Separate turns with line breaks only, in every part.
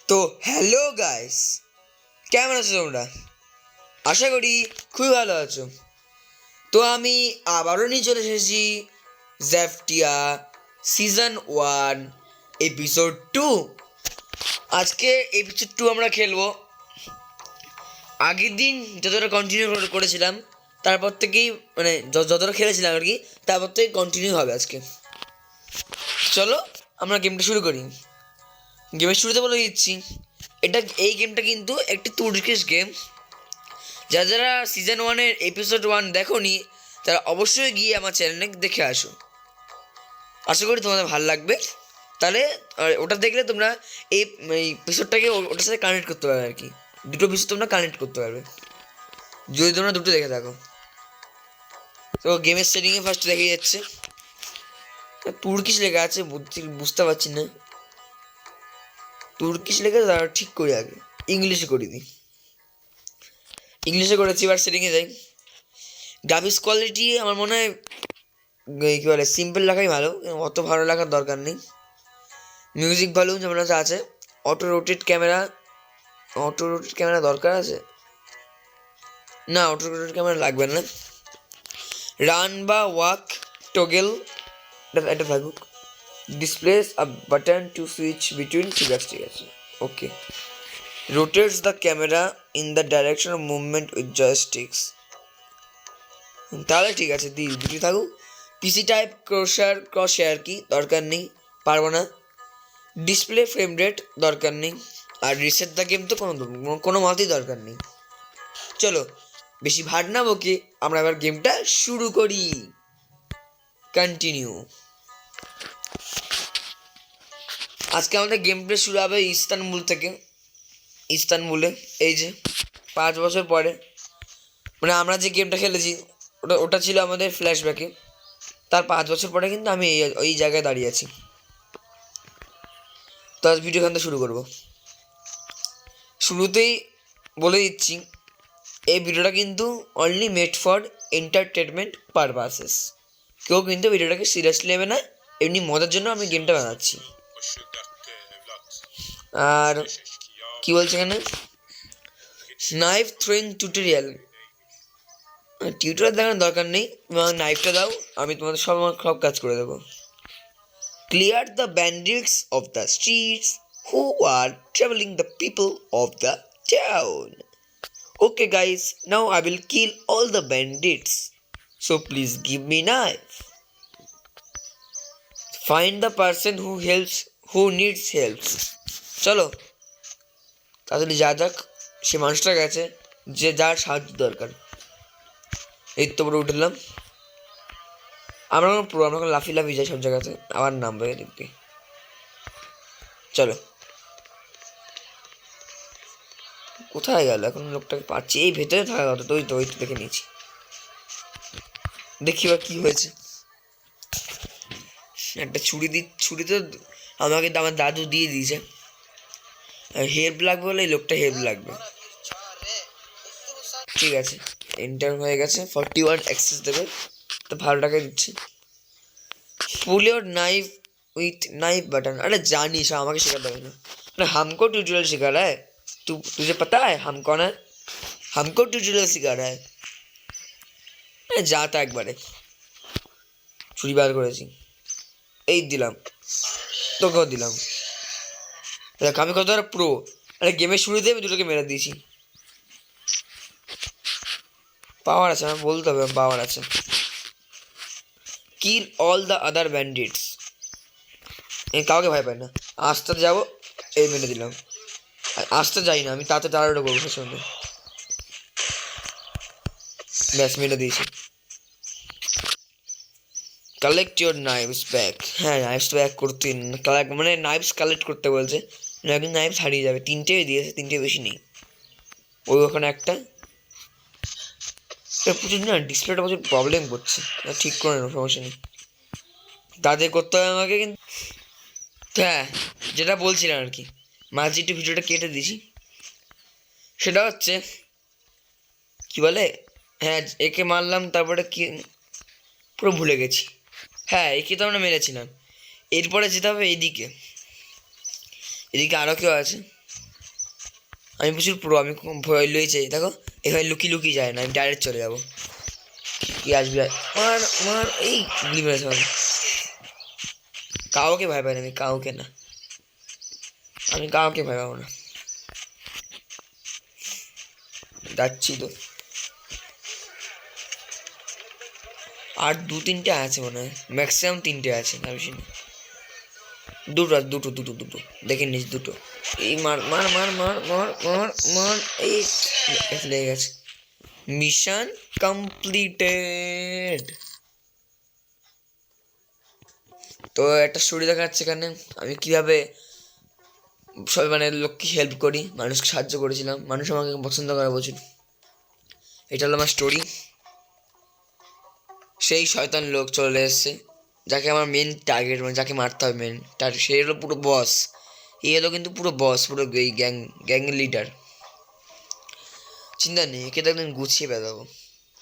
তো hello guys, কেমন আছো তোমরা? আশা করি খুবই ভালো আছো। তো আমি আবারও নিয়ে চলে এসেছি জ্যাফটিয়া সিজন 1 এপিসোড 2। আজকে এপিসোড 2 আমরা খেলবো। আগের দিন যতটা কন্টিনিউ করেছিলাম তারপর থেকেই মানে যতটা খেলেছিলাম আর কি, তারপর থেকে কন্টিনিউ হবে আজকে। চলো আমরা গেমটা শুরু করি। গেমের শুরুতে বলে দিচ্ছি, এই গেমটা কিন্তু একটি তুর্কিশ গেম। যারা সিজন 1-এর এপিসোড 1 দেখোনি তারা অবশ্যই গিয়ে আমার চ্যানেলে দেখে আসো। আশা করি তোমাদের ভালো লাগবে। তাহলে ওটা দেখলে তোমরা এই এপিসোডটাকে ওটার সাথে কানেক্ট করতে পারবে আর কি। দুটো এপিসোড তোমরা কানেক্ট করতে পারবে যদি তোমরা দুটো দেখে থাকো। তো গেমের সেটিংয়ে ফার্স্ট দেখে যাচ্ছে তুর্কিশ লেখা আছে, বুঝতে পারছি না। তুর্কিশ লেখা তারা ঠিক করি, আগে ইংলিশে করে দিই। ইংলিশে করেছি, এবার সেটিংয়ে যাই। গ্রাফিক্স কোয়ালিটি আমার মনে হয় কী বলে সিম্পল রাখাই ভালো, অত ভালো রাখার দরকার নেই। মিউজিক ভলিউম যেমন আছে। অটো রোটেট ক্যামেরা দরকার আছে না, অটো রোটেট ক্যামেরা লাগবে না। রান বা ওয়াক টগেল এটা থাকুক। Displays a button to switch between, ঠিক আছে। Okay. Rotates the camera in the direction of movement with joysticks, তাহলে ঠিক আছে, দুটি থাকুক। পিসি টাইপ ক্রস শেয়ার কি দরকার নেই, পারবো না। ডিসপ্লে ফ্রেম রেট দরকার নেই। আর রিসেট দ্য গেম তো কোনো মতেই দরকার নেই। চলো বেশি ভাট না বকে আমরা এবার গেমটা শুরু করি। কন্টিনিউ। আজকে আমাদের গেম প্লে শুরু হবে ইস্তানবুল থেকে। ইস্তানবুলে এই যে 5 বছর পরে, মানে আমরা যে গেমটা খেলেছি ওটা ছিল আমাদের ফ্ল্যাশব্যাকে। তার 5 বছর পরে কিন্তু আমি ওই জায়গায় দাঁড়িয়ে আছি। তো আজ ভিডিও এখান থেকে শুরু করবো। শুরুতেই বলে দিচ্ছি, এই ভিডিওটা কিন্তু only made for entertainment purposes. কেউ কিন্তু ভিডিওটাকে সিরিয়াসলি নেবে না, এমনি মজার জন্য আমি গেমটা বানাচ্ছি। আর কি বলছে এখানে, নাইফ থ্রোয়িং টিউটোরিয়াল দেখানোর দরকার নেই। নাইফটা দাও, আমি তোমাদের সব কাজ করে দেবো। Clear the bandits of the streets who are troubling the people of the town. Okay guys, now I will kill all the bandits, so please give me knife. Find the person who needs help. চলো তাড়াতাড়ি যা যাক, সে মানুষটা গেছে যে যার সাহায্য দরকার। এই তো পুরো উঠলাম। আমরা লাফি যাই সব জায়গাতে, আবার নামবে দেখতে। চলো কোথায় গেল এখন লোকটাকে পাচ্ছি, এই ভেতরে থাকা কথা। তো ওই তো দেখে নিয়েছি, দেখি বা কি হয়েছে। একটা ছুরি তো আমাকে আমার দাদু দিয়ে দিয়েছে। হেল্প লাগবে বলে এই লোকটা হেল্প লাগবে। ঠিক আছে, এন্টার হয়ে গেছে। 41 অ্যাক্সেস দেবে, তো ভালো টাকা দিচ্ছে। Pull your knife with knife button. अरे जानिस আমাকে শেখাতে হবে না, अरे हमको ट्यूटोरियल सिखा रहा है। तुझे पता है हम कौन है? हमको ट्यूटोरियल सिखा रहा है। अरे जाता একবারে ছুরি বার করেছি, এই দিলাম, তোকেও দিলাম। দেখ আমি কত প্রো। আরে গেমের শুরুতে আমি দুটোকে মেরে দিয়েছি। পাওয়ার আছে, আমার বলতে হবে পাওয়ার আছে। কিল অল দ্য আদার ব্যান্ডিটস। কাউকে ভয় পাই না, আসতে যাবো, এই মেরে দিলাম। আসতে যাই না আমি, তাতে তাড়াহুড়ো করবো সঙ্গে। ব্যাস মেরে দিয়েছি। Collect your knives back. হ্যাঁ নাইভস ব্যাক করতে, মানে নাইভস কালেক্ট করতে বলছে, নাকি নাইভস হারিয়ে যাবে। 3টেই দিয়েছে, 3টে বেশি নেই। ওই ওখানে একটা প্রচুর না, ডিসপ্লেটা প্রচুর প্রবলেম করছে, ঠিক করে নেবো, সমস্যা নেই। তাদের করতে হবে আমাকে কিন্তু। হ্যাঁ যেটা বলছিলাম আর কি, মাঝে একটু ভিডিওটা কেটে দিয়েছি। সেটা হচ্ছে কি বলে, হ্যাঁ একে মারলাম, তারপরে কি পুরো ভুলে গেছি। হ্যাঁ একে তো আমরা মেরেছিলাম। এরপরে যেতে হবে এইদিকে, এদিকে আরও কেউ আছে। আমি প্রচুর প্রো, আমি ভয় লুয়েছি। দেখো এভাবে লুকি লুকি যায় না, আমি ডাইরেক্ট চলে যাবো। কি আসবি, মার মার, এই গুলি মেরেছে আমাকে। কাউকে ভয় পাই না আমি, কাউকে না, আমি কাউকে ভয় পাবো না। যাচ্ছি তো, আর 2-3টে আছে মনে হয়, ম্যাক্সিমাম 3টে আছে, না বেশি না। দুটো দুটো দুটো দুটো দেখে নিস, দুটো। এই মার মার মার মার মার মার মার, এই লেগে গেছে। Mission completed. তো একটা স্টোরি দেখা যাচ্ছে এখানে, আমি কিভাবে সবাই মানে লোককে হেল্প করি, মানুষকে সাহায্য করেছিলাম, মানুষ আমাকে পছন্দ করে প্রচুর। এটা হলো আমার স্টোরি। সেই শয়তান লোক চলে এসছে, যাকে আমার মেন টার্গেট, মানে যাকে মারতে হবে মেন টার্গেট, সে হলো পুরো বস। এই হলো কিন্তু পুরো বস, পুরো এই গ্যাংয়ের লিডার। চিন্তা নেই, একে তো একদিন গুছিয়ে বেড়াবো,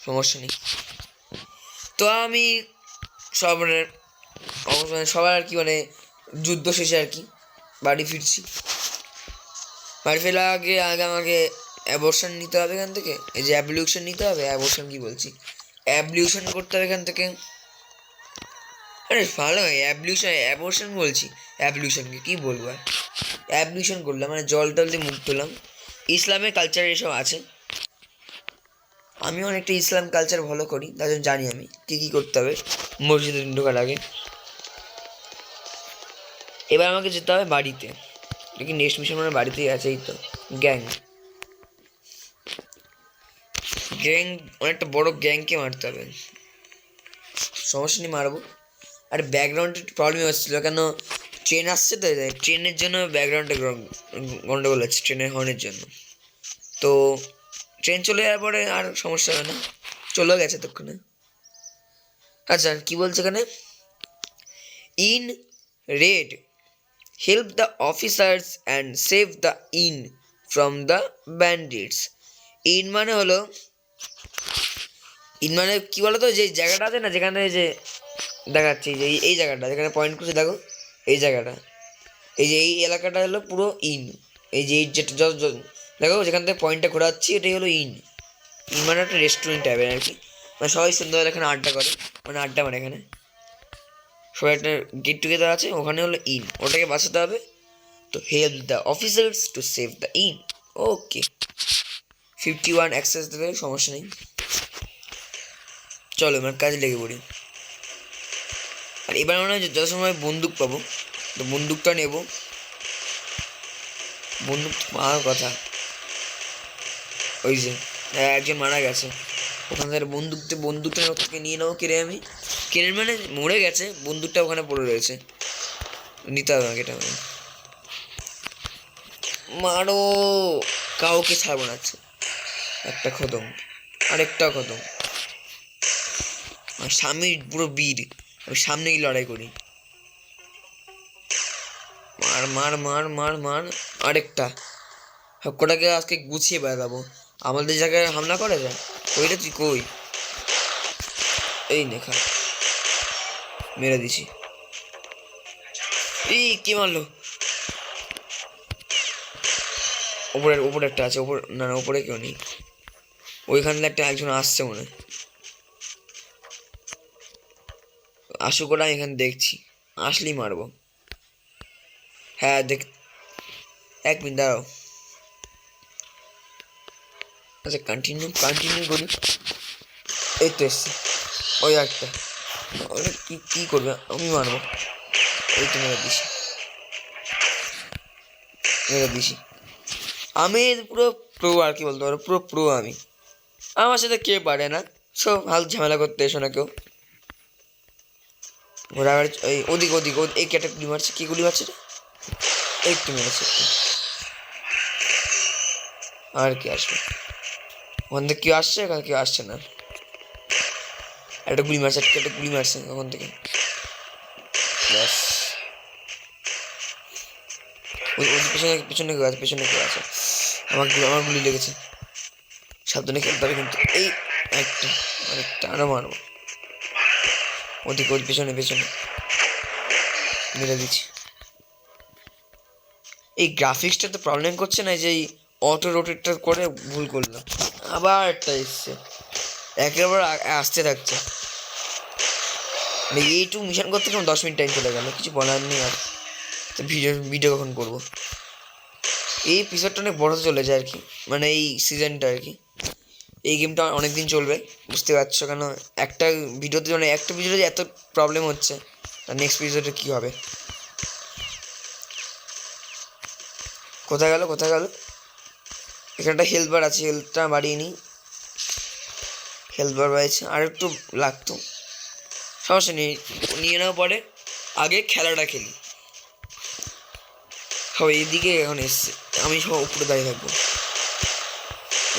সমস্যা নেই। তো আমি সব মানে সবার আর কি মানে যুদ্ধ শেষে আর কি বাড়ি ফিরছি। বাড়ি ফেরার আগে আগে আমাকে অ্যাবর্শন নিতে হবে এখান থেকে, এই যে অ্যাবলিউশন নিতে হবে, অ্যাবর্শন কি বলছি, অ্যাবলিউশন করতে হবে এখান থেকে। আরে ভালো হয় অ্যাবর্শন বলছি, অ্যাবলিউশনকে কী বলবো আর, অ্যাবলিউশন করলাম মানে জল টল দিয়ে মুখ ধুলাম। ইসলামের কালচার এসব আছে, আমি অনেকটা ইসলাম কালচার ফলো করি, তার জন্য জানি আমি কী কী করতে হবে মসজিদে ঢোকার আগে। এবার আমাকে যেতে হবে বাড়িতে, দেখি নেক্সট মিশন আমার বাড়িতেই আছে। এই তো গ্যাং, অনেকটা বড় গ্যাংকে মারতে হবে, সমস্যা নেই মারবো। আর ব্যাকগ্রাউন্ডে একটু প্রবলেম হচ্ছিলো, কেন ট্রেন আসছে তো, ট্রেনের জন্য ব্যাকগ্রাউন্ডে গন্ডগোল আছে, ট্রেনের হর্নের জন্য। তো ট্রেন চলে যাওয়ার পরে আর সমস্যা হবে না, চলেও গেছে ততক্ষণে। আচ্ছা কী বলছে এখানে, inn raid help the officers and save the inn from the bandits. Inn মানে হলো, ইন মানে কী বলো তো, যে জায়গাটা আছে না যেখানে যে দেখাচ্ছি, যে এই জায়গাটা যেখানে পয়েন্ট করছে দেখো, এই জায়গাটা, এই যে এই এলাকাটা হলো পুরো ইন। এই যে যেটা দেখো যেখান থেকে পয়েন্টটা ঘোরাচ্ছি, এটাই হলো ইন। ইন মানে একটা রেস্টুরেন্ট টাইপের আর কি, মানে সবাই সুন্দর এখানে আড্ডা করে, মানে আড্ডা মানে এখানে সবাই একটা গেট টুগেদার আছে, ওখানে হলো ইন, ওটাকে বাঁচাতে হবে। তো help the officers to save the in. Okay, 51 access দেবে, সমস্যা নেই। চলো এবার কাজে লেগে পড়ি। আর এবার মনে হয় যত সময় বন্দুক পাবো, তো বন্দুকটা নেব, বন্দুক পাওয়ার কথা। ওই যে একজন মারা গেছে, ওখান থেকে বন্দুকটা থেকে নিয়ে নেবো, কেড়ে আমি কেড়ে মানে মরে গেছে, বন্দুকটা ওখানে পড়ে রয়েছে, নিতে হবে আমাকে এটা। মারো, কাউকে ছাড়বো না। একটা খতম, আরেকটাও খতম। আর সামনে পুরো বীর, আমি সামনে গিয়ে লড়াই করি। মার মার মার মার মার, আরেকটা। সবকটাকে আজকে গুছিয়ে বেড়াবো, আমাদের জায়গায় হামলা করে যায়। ওইটা তুই কই, এই নেখা মেরে দিছি। এই কি মারলো, ওপরে একটা আছে, না না ওপরে কেউ নেই, ওইখান থেকে একটা একজন আসছে মনে হয়। আসুক, ওরা এখানে দেখছি, আসলেই মারবো। হ্যাঁ দেখ, 1 মিনিট দাঁড়াও। আচ্ছা কন্টিনিউ করি। এই তো এসছে, ওই একটা কি করবে, আমি মারবো। এই তো মেরে দিছি। আমি পুরো প্রো আর কি বলতে পারো, পুরো প্রো আমি। আমার সাথে কে পারে না, সব হাল ঝামেলা করতে এসো না কেউ। ঘোরাঘুরি এই ওদিক এই কেটে গুলি মারছে, কি গুলি মারছে রে, একটু মেরেছে একটু। আর কি আসবে, ওখান থেকে কেউ আসছে, এখানে কেউ আসছে না। একটা গুলি মারছে ওখান থেকে, ব্যাস। ওই পিছনে কেউ আছে, আমার গুলি লেগেছে। সাবধানে খেলতে হবে কিন্তু। এই আরেকটা আরো মারবো, ওদিকে ওর পেছনে মেরে দিচ্ছি। এই গ্রাফিক্সটা তো প্রবলেম করছে না, যে অটো রোটেটটা করে ভুল করলাম, আবার একটা এসছে, একেবারে আসতে থাকছে। এইটুকু মিশন করতে গেলাম 10 মিনিট টাইম চলে গেল, কিছু বলার নেই আর। তো ভিডিও কখন করবো? এই এপিসোডটা অনেক বড় চলে যায় আর কি, মানে এই সিজনটা আর কি। এই গেমটা অনেকদিন চলবে, বুঝতে পারছো, কেন একটা ভিডিওতে মানে একটা ভিডিওতে এত প্রবলেম হচ্ছে, আর নেক্সট ভিডিওতে কী হবে? কোথায় গেল? এখানটা হেলথ বার আছে, হেলথটা বাড়িয়ে নিই। হেলথ বার বাড়িয়েছে, আর একটু লাগতো, সমস্যা নেই, নিয়ে নেওয়ার পরে আগে খেলাটা খেলি। সব এইদিকে এখন এসছে, আমি সব উপরে দাঁড়িয়ে থাকবো।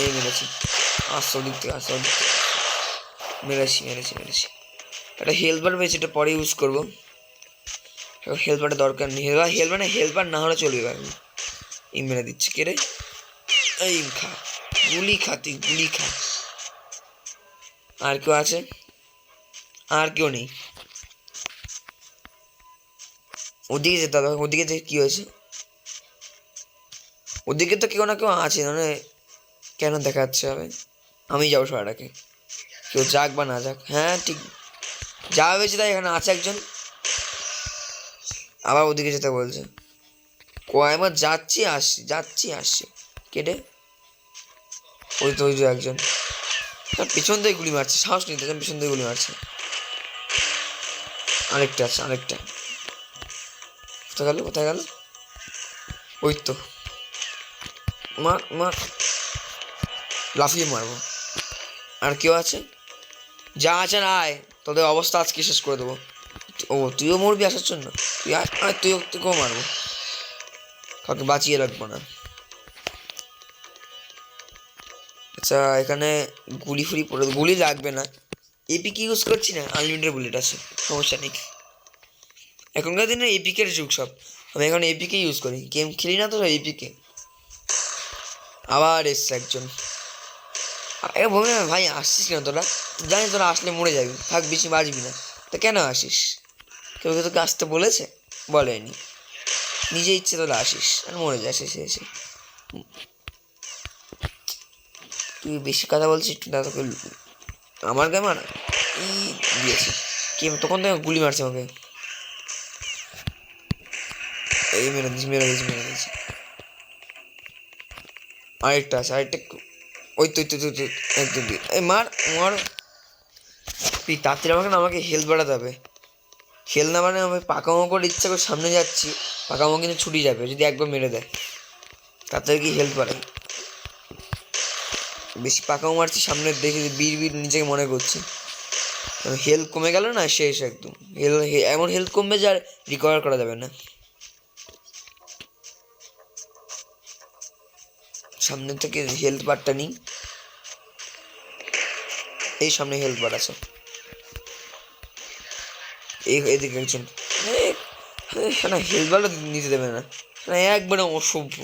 এই মেরেছি, আসছে ওদিক থেকে, মেরেছি। একটা হেলথ বার পেয়েছি, এটা পরে ইউজ করবো। হেলথ বারের দরকার নেই, হেলথ বার না হলে চলবে। আমি এই মেরে দিচ্ছি, কে রে? এই খা, গুলি খা। আর কেউ আছে? আর কেউ নেই। ওদিকে যেতে হবে, ওদিকে থেকে কী হয়েছে? ওদিকে তো কেউ না কেউ আছে, মানে কেন দেখাচ্ছে হবে? আমি যাবো সবাইটাকে, কেউ যাক বা না যাক। হ্যাঁ ঠিক, যা হয়েছে তাই, এখানে আছে একজন, আবার ওদিকে যেতে বলছে। কয়বার যাচ্ছি আসছি, কেটে ওই তো একজন পিছন থেকে গুলি মারছে, সাহস নিতে পিছন থেকে গুলি মারছে। আরেকটা আছে, কোথায় গেল? ওই তো, মার, লাফিয়ে মারবো। আর কেউ আছে? যা আছে না, আয়, তোদের অবস্থা আজকে শেষ করে দেবো। ও তুইও মরবি আসার জন্য? তুইকেও মারবো, কাউকে বাঁচিয়ে রাখবো না। আচ্ছা, এখানে গুলি পড়ে, গুলি লাগবে না, এপিক ইউজ করছি না, আনলিমিটেড বুলেট আছে, সমস্যা নেই। এখনকার দিনে এপিকের যুগ সব, আমি এখন এপিকে ইউজ করি, গেম খেলি না তো এপিকে। আবার এসছে একজন, বলবি না ভাই আসছিস কেন তোরা? জানিস তোরা আসলে মরে যাবি, থাক বেশি বাঁচবি না, তা কেন আসিস? কেউ তোকে আসতে বলেছে? বলেনি, নিজে ইচ্ছে তোরা আসিস আর মরে যাস এসে। তুই বেশি কথা বলছিস, একটু না তোকে আমার গায়ে মারা দিয়েছি। কে তখন থেকে গুলি মারছে আমাকে? এই মেরে দিয়েছি। আরেকটা আছে, ওই তো একদম এই মার। তুই তাড়াতাড়ি আমাকে হেলথ বাড়াতে হবে। হেল না মানে আমি পাকামো করে ইচ্ছা করে সামনে যাচ্ছি, পাকামো কিন্তু ছুটি যাবে যদি একবার মেরে দেয়। তাড়াতাড়ি কি হেলথ বাড়াই, বেশি পাকামো মারছি সামনে দেখে বীর নিজেকে মনে করছি। হেলথ কমে গেল না, শেষ একদম। এমন হেলথ কমবে যে আর রিকভার করা যাবে না। সামনে থেকে হেলথ বারটা নিই, এই সামনে হেলথ বার আছে, এদিকে একজন না, হেলথ বারটা নিতে দেবে না, একবারে অসভ্য।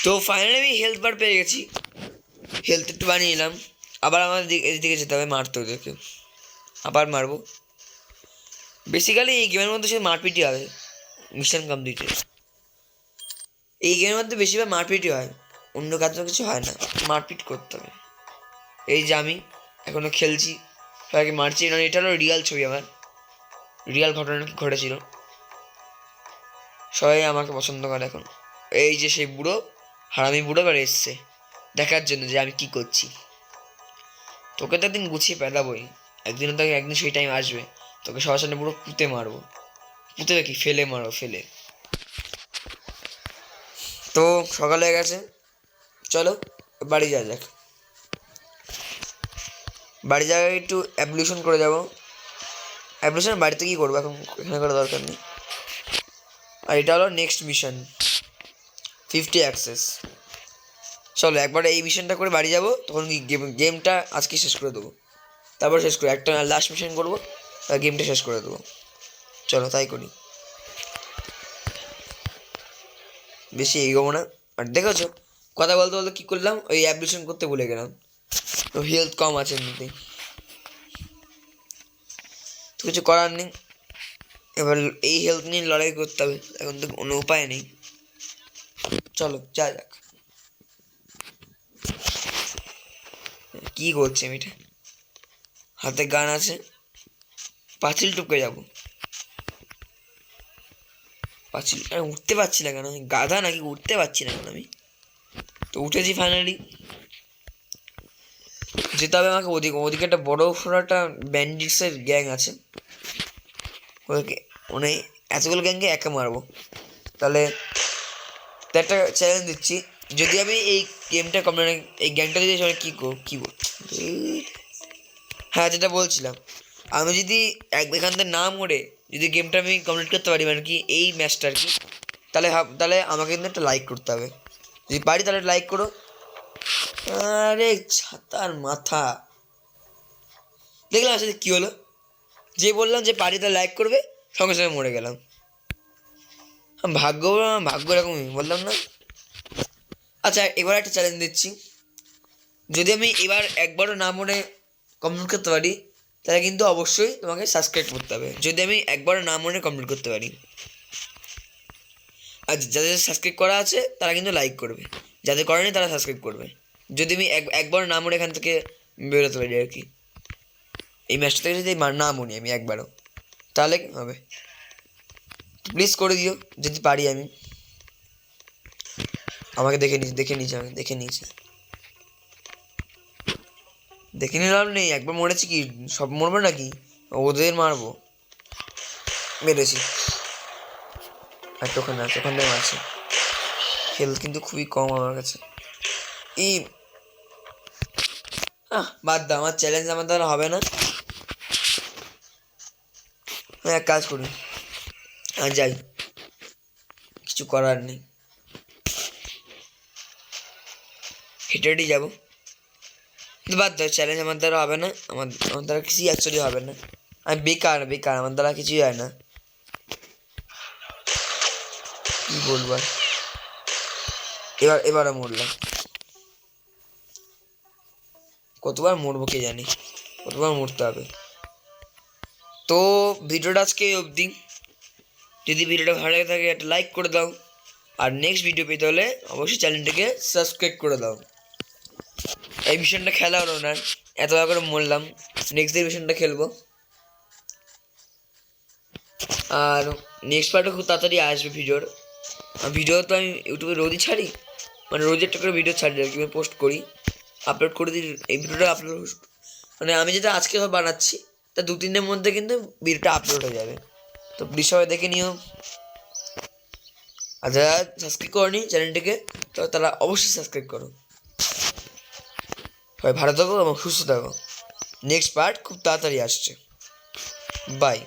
তো ফাইনালি আমি হেলথ বার পেয়ে গেছি, হেলথ একটু বানিয়ে নিলাম। আবার আমাদের এদিকে যেতে হবে, মারতে ওদেরকে, আবার মারবো। বেসিক্যালি এই গেমের মধ্যে সে মারপিটই হবে, মিশন কমপ্লিটে। এই গেমের মধ্যে বেশিরভাগ মারপিটই হয়, অন্য কাজ কিছু হয় না, মারপিট করতে হবে। এই যে আমি এখনো খেলছি, সবাইকে মারছি, কারণ এটা হলো রিয়াল ছবি, আমার রিয়াল ঘটনা কি ঘটেছিল। সবাই আমাকে পছন্দ করে এখন। এই যে সেই বুড়ো, হারামি বুড়ো এবার এসছে দেখার জন্য যে আমি কি করছি। তোকে তো একদিন গুছিয়ে পেলাবোই, একদিন সেই টাইম আসবে, তোকে সবার সামনে পুরো পুঁতে মারবো। পুঁতে কি ফেলে মারো, ফেলে। তো সকাল হয়ে গেছে, চলো বাড়ি যাওয়া যাক। বাড়ি যাওয়ার একটু অ্যাবলিউশন করে যাবো। অ্যাবলিউশন বাড়িতে কি করবো এখন, এখানে করার দরকার নেই। আর এটা হলো নেক্সট মিশন, 50 অ্যাক্সেস। চলো একবার এই মিশনটা করে বাড়ি যাবো, তখন গেমটা আজকে শেষ করে দেবো। তারপর শেষ করে একটা লাস্ট মিশন করবো, আর গেমটা শেষ করে দেবো। চলো তাই করি, বেশি এগোবো না। আর দেখেছো কথা বলতে বলতে কী করলাম, ওই অ্যাবলিউশন করতে ভুলে গেলাম। তো হেলথ কম আছে এমনিতেই, তো কিছু করার নেই। এবার এই হেলথ নিয়ে লড়াই করতে হবে, এখন তো কোনো উপায় নেই। চলো যা যাক। কি করছি আমি এটা? হাতে গান আছে, পাঁচিল টপকে যাবো। পাঁচিল উঠতে পারছি না কেন? আমি গাধা নাকি? উঠতে পারছি না কেন আমি? তো উঠেছি ফাইনালি। যেতে হবে আমাকে ওদিকে। ওদিকে একটা বড় সড়ো একটা ব্যান্ডিটসের গ্যাং আছে। ওকে মানে এতগুলো গ্যাংকে একা মারবো। তাহলে তো একটা চ্যালেঞ্জ দিচ্ছি, যদি আমি এই গেমটা কমপ্লিট, এই গ্যাংটা যদি কী কী বল, হ্যাঁ যেটা বলছিলাম, আমি যদি এখান থেকে না মরে যদি গেমটা আমি কমপ্লিট করতে পারি, মানে কি এই ম্যাচটা আর কি, তাহলে আমাকে কিন্তু একটা লাইক করতে হবে। যদি পারি তাহলে লাইক করো। আরে ছাতার মাথা, দেখলাম আসলে কী হলো? যে বললাম যে পারি তাহলে লাইক করবে, সঙ্গে সঙ্গে মরে গেলাম। ভাগ্য ভাগ্য এরকমই, বললাম না। আচ্ছা এবার একটা চ্যালেঞ্জ দিচ্ছি, যদি আমি এবার একবারও না মনে কমপ্লিট করতে পারি, তাহলে কিন্তু অবশ্যই তোমাকে সাবস্ক্রাইব করতে হবে। যদি আমি একবারও না মনে কমপ্লিট করতে পারি, আর যাদের সাবস্ক্রাইব করা আছে তারা কিন্তু লাইক করবে, যাদের করেনি তারা সাবস্ক্রাইব করবে। যদি আমি একবারও না মনে এখান থেকে বেরোতে পারি আর কি, এই ম্যাচটা থেকে যদি না মনি আমি একবারও, তাহলে হবে। প্লিজ করে দিও যদি পারি আমি। আমাকে দেখে নিয়েছে আমি দেখে নিলাম নেই, একবার মরেছি কি সব মরবো নাকি? ওদের মারবো। মেরেছি একটা, ওখানে আছে, ওখান থেকে মারছি। হেলথ কিন্তু খুবই কম আমার কাছে। এই বাদ দাও, আমার চ্যালেঞ্জ আমার দ্বারা হবে না। এক কাজ করি, যাই, কিছু করার নেই, হেঁটে হেঁটেই যাবো। কিন্তু বাদ দাও, চ্যালেঞ্জ আমার দ্বারা হবে না, আমার দ্বারা কিছুই অ্যাকচুয়ালি হবে না। আমি বেকার আমার দ্বারা কিছুই হয় না। কি বলবো আর, এবারও মরলাম। কতবার মরবো কে জানি, কতবার মরতে হবে। তো ভিডিওটা আজকে অবধি। যদি ভিডিওটা ভালো লাগে থাকে একটা লাইক করে দাও, আর নেক্সট ভিডিও পেতে হলে অবশ্যই চ্যানেলটাকে সাবস্ক্রাইব করে দাও। এই মিশনটা খেলা হলো না, এতবার করে মরলাম, নেক্সট ডে মিশনটা খেলবো। আর নেক্সট পার্টও খুব তাড়াতাড়ি আসবে ভিডিওর। ভিডিও তো আমি ইউটিউবে রোজই ছাড়ি, মানে রোজ একটা করে ভিডিও ছাড়ি আর কি, আমি পোস্ট করি, আপলোড করে দিই। এই ভিডিওটা আপলোড মানে আমি যেটা আজকে বানাচ্ছি তা 2-3 দিনের মধ্যে কিন্তু ভিডিওটা আপলোড হয়ে যাবে। তো প্লিজ সবাই দেখে নিও। আর যারা সাবস্ক্রাইব করনি চ্যানেলটিকে, তো তারা অবশ্যই সাবস্ক্রাইব করো। সবাই ভালো থাকো এবং সুস্থ থাকো। নেক্সট পার্ট খুব তাড়াতাড়ি আসছে। বাই।